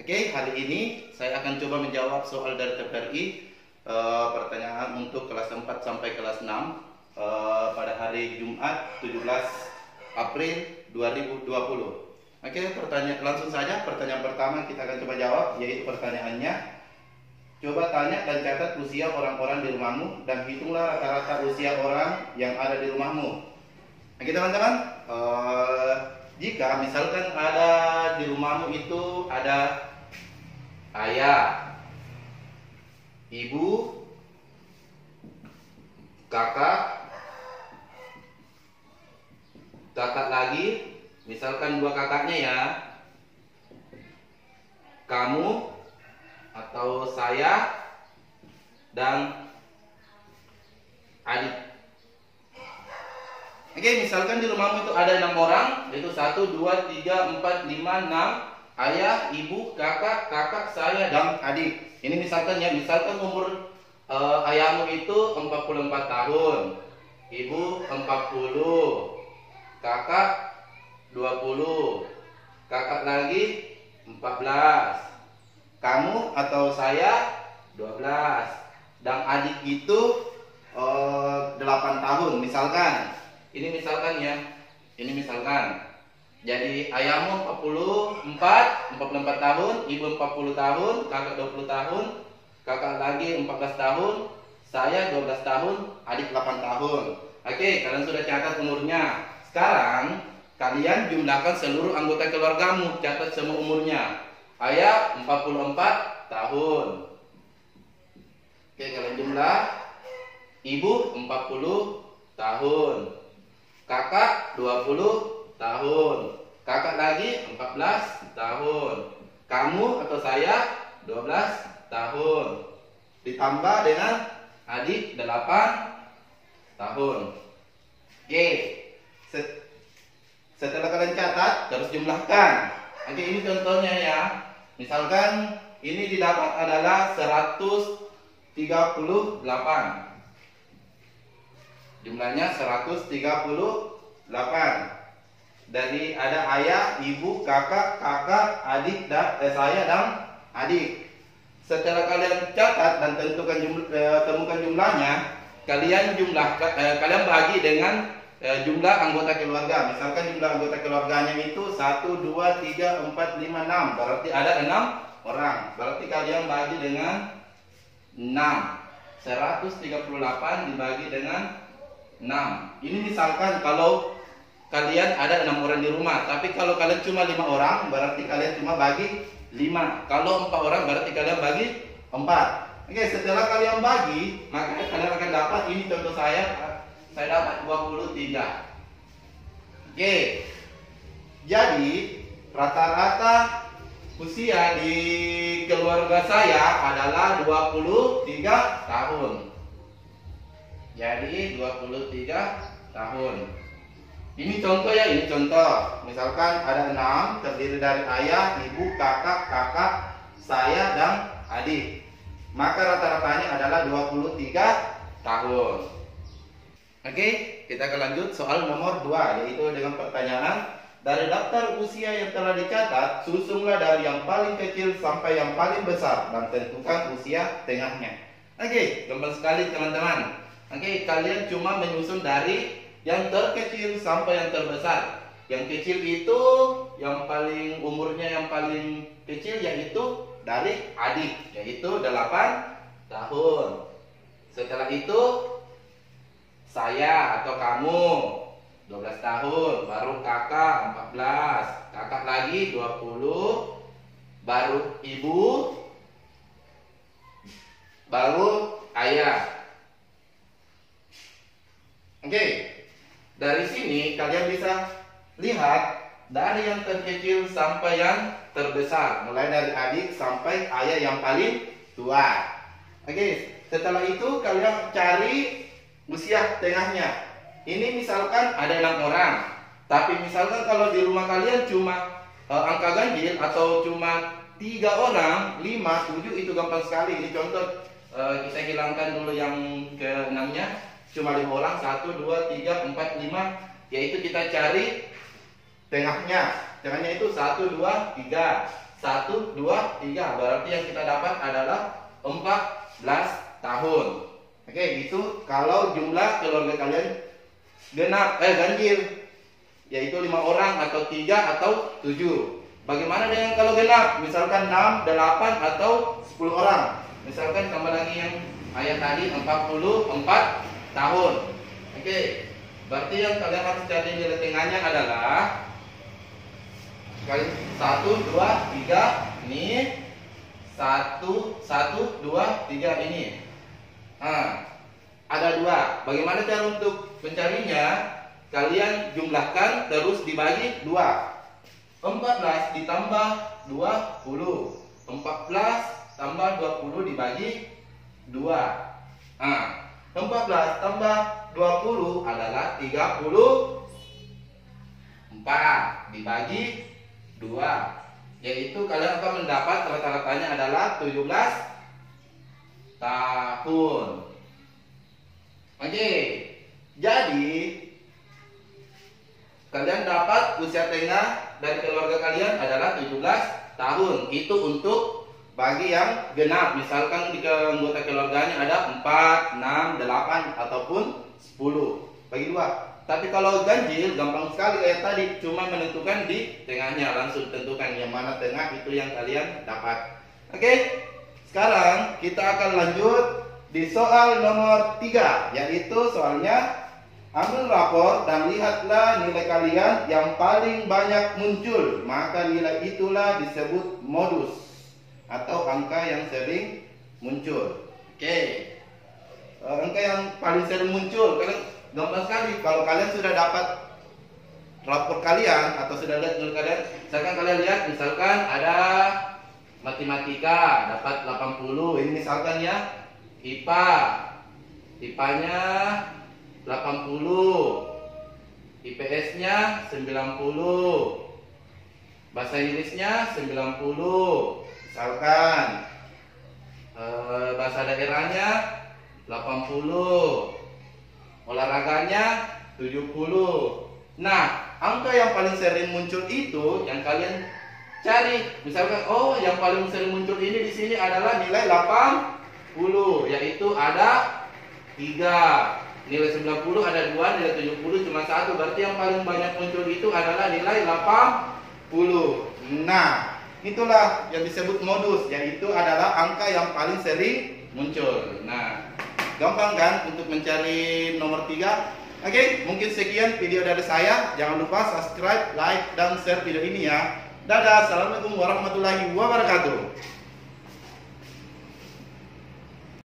Oke, hari ini saya akan coba menjawab soal dari TPRI, pertanyaan untuk kelas 4 sampai kelas 6 pada hari Jumat 17 April 2020. Oke, langsung saja pertanyaan pertama kita akan coba jawab, yaitu pertanyaannya. Coba tanya dan catat usia orang-orang di rumahmu dan hitunglah rata-rata usia orang yang ada di rumahmu. Oke teman-teman, jika misalkan ada di rumahmu itu ada ayah, ibu, kakak lagi, misalkan dua kakaknya ya, kamu atau saya dan adik. Oke, misalkan di rumahmu itu ada 6 orang, yaitu 1, 2, 3, 4, 5, 6, ayah, ibu, kakak, saya dan adik. Ini misalkan ya, misalkan umur ayahmu itu 44 tahun, ibu 40, kakak 20, kakak lagi 14, kamu atau saya 12, dan adik itu 8 tahun misalkan. Ini misalkan ya, ini misalkan. Jadi ayahmu 44 tahun, ibu 40 tahun, kakak 20 tahun, kakak lagi 14 tahun, saya 12 tahun, adik 8 tahun. Oke, kalian sudah catat umurnya. Sekarang kalian jumlahkan seluruh anggota keluargamu, catat semua umurnya. Ayah 44 tahun. Oke, kalian jumlah. Ibu 40 tahun. Kakak 20 tahun. Kakak lagi 14 tahun. Kamu atau saya 12 tahun. Ditambah dengan adik 8 tahun. Oke. Setelah kalian catat, terus jumlahkan. Oke, ini contohnya ya. Misalkan ini didapat adalah 138. Jumlahnya 138. Dari ada ayah, ibu, kakak, adik, saya dan adik. Setelah kalian catat dan temukan jumlahnya, kalian bagi dengan jumlah anggota keluarga. Misalkan jumlah anggota keluarganya itu 1, 2, 3, 4, 5, 6. Berarti ada 6 orang. Berarti kalian bagi dengan 6. 138 dibagi dengan 6. Ini misalkan kalau kalian ada 6 orang di rumah. Tapi kalau kalian cuma 5 orang, berarti kalian cuma bagi 5. Kalau 4 orang, berarti kalian bagi 4. Oke, setelah kalian bagi, maka kalian akan dapat, ini contoh saya dapat 23. Oke. Jadi rata-rata usia di keluarga saya adalah 23 tahun. Jadi 23 tahun. Ini contoh ya, ini contoh. Misalkan ada 6, terdiri dari ayah, ibu, kakak, saya dan adik. Maka rata-ratanya adalah 23 tahun. Oke, kita akan lanjut soal nomor 2, yaitu dengan pertanyaan, dari daftar usia yang telah dicatat, susunlah dari yang paling kecil sampai yang paling besar dan tentukan usia tengahnya. Oke, gampang sekali teman-teman. Oke, kalian cuma menyusun dari yang terkecil sampai yang terbesar. Yang kecil itu yang paling umurnya yang paling kecil yaitu dari adik, yaitu 8 tahun. Setelah itu saya atau kamu 12 tahun, baru kakak 14, kakak lagi 20, baru ibu, baru ayah. Oke, dari sini kalian bisa lihat dari yang terkecil sampai yang terbesar, mulai dari adik sampai ayah yang paling tua. Oke, setelah itu kalian cari usia tengahnya. Ini misalkan ada 6 orang, tapi misalkan kalau di rumah kalian cuma angka ganjil atau cuma 3 orang, 5, 7, itu gampang sekali. Ini contoh, kita hilangkan dulu yang ke-6-nya. Cuma 5 orang, 1, 2, 3, 4, 5. Yaitu kita cari tengahnya. Tengahnya itu 1, 2, 3. 1, 2, 3. Berarti yang kita dapat adalah 14 tahun. Oke, itu kalau jumlah keluarga kalian ganjil, yaitu 5 orang atau 3 atau 7. Bagaimana dengan kalau genap? Misalkan 6, 8 atau 10 orang. Misalkan tambah lagi yang ayat tadi 44 tahun. Oke, berarti yang kalian harus cari nilai tengahnya adalah 1, 2, 3 ini, 1, 2, 3 ini. Nah, ada 2. Bagaimana cara untuk mencarinya? Kalian jumlahkan terus dibagi 2. 14 ditambah 20. 14 tambah 20 dibagi 2. Nah, 14 tambah 20 adalah 34 dibagi 2, yaitu kalian akan mendapat rata-ratanya adalah 17 tahun. Oke, jadi kalian dapat usia tengah dari keluarga kalian adalah 17 tahun. Itu untuk bagi yang genap. Misalkan di anggota keluarganya ada 4, 6, 8 ataupun 10. Bagi 2. Tapi kalau ganjil gampang sekali kayak tadi, cuma menentukan di tengahnya, langsung tentukan yang mana tengah itu yang kalian dapat. Oke, sekarang kita akan lanjut di soal nomor 3, yaitu soalnya ambil rapor dan lihatlah nilai kalian yang paling banyak muncul, maka nilai itulah disebut modus atau angka yang sering muncul. Oke, angka yang paling sering muncul kalian gampang sekali. Kalau kalian sudah dapat rapor kalian atau sudah lihat nilai kalian, misalkan kalian lihat, misalkan ada matematika dapat 80, ini misalkan ya. IPA-nya 80, IPS-nya 90, bahasa Inggrisnya 90, misalkan bahasa daerahnya 80, olahraganya 70. Nah, angka yang paling sering muncul itu yang kalian cari. Misalkan, oh, yang paling sering muncul ini di sini adalah nilai 80, yaitu ada 3. Nilai 90 ada 2, nilai 70 cuma 1. Berarti yang paling banyak muncul itu adalah nilai 80. Nah, itulah yang disebut modus, yaitu adalah angka yang paling sering muncul. Nah, gampang kan untuk mencari nomor 3? Oke, mungkin sekian video dari saya. Jangan lupa subscribe, like, dan share video ini ya. Dadah, assalamualaikum warahmatullahi wabarakatuh.